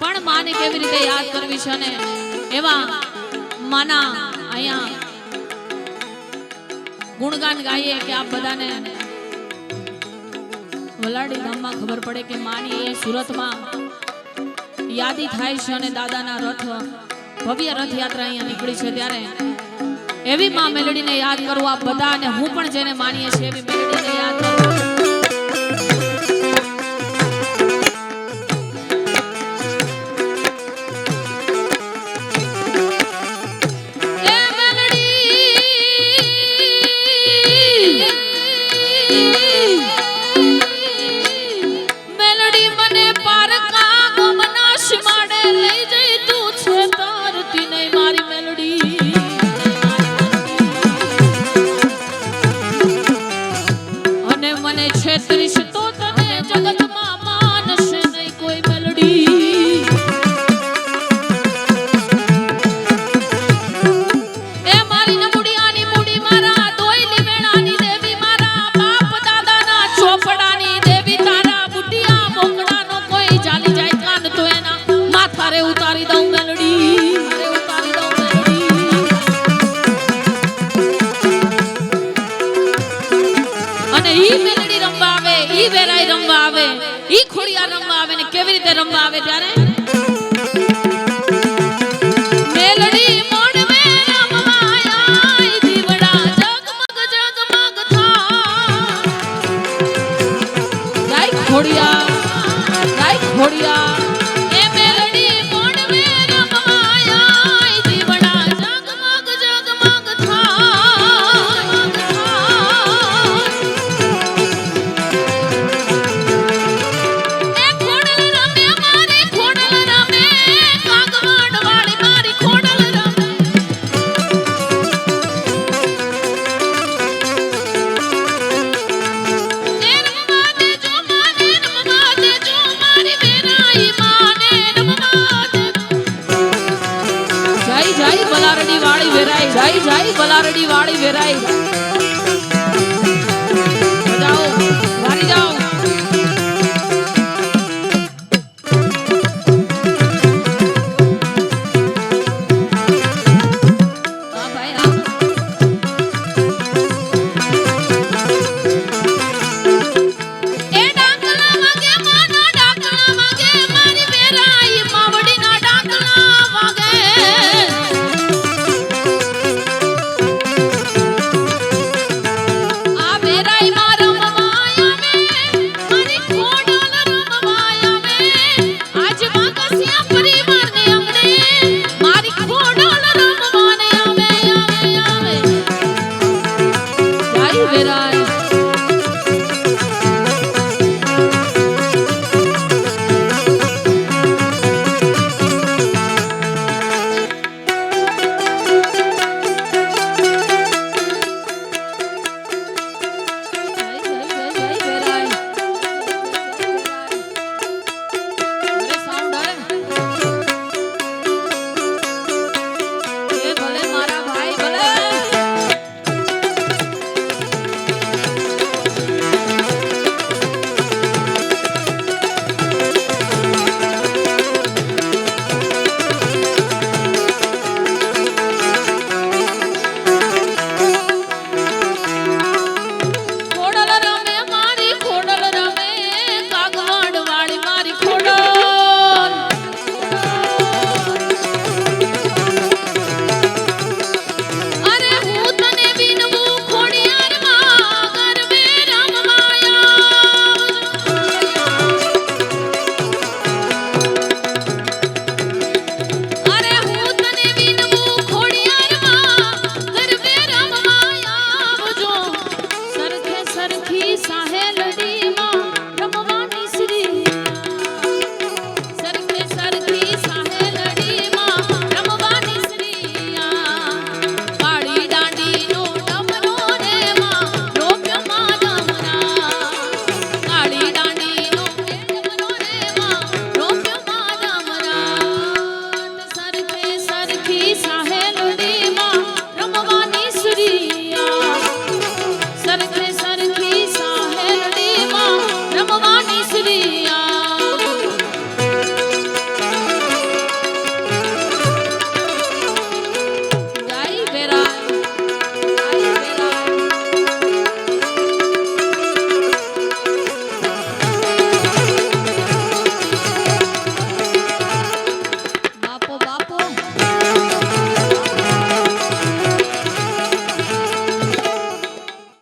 પણ માને કેવી રીતે યાદ કરવી છે ને એવા માના અહીંયા ગુણગાન ગાઈએ કે આપ બધાને વલાડી ગામમાં ખબર પડે કે માની એ સુરતમાં યાદી થાય છે અને દાદાના રથ ભવ્ય રથયાત્રા અહીંયા નીકળી છે ત્યારે એવી માં મેલડીને યાદ કરું આપ બધા અને હું પણ જેને માનીએ છીએ એવી મેલડીને યાદ કરું ઈ ખોડિયા રમવા આવે ને કેવી રીતે રમવા આવે ત્યારે મેલડી મોડવે રમવા આઈ દીવડા જગમગ જગમગ થાય જય ખોડિયા એ મેલડી મોડવે રમવા આઈ દીવડા જગમગ જગમગ થાય જય બલારડી વાળી વેરાઈ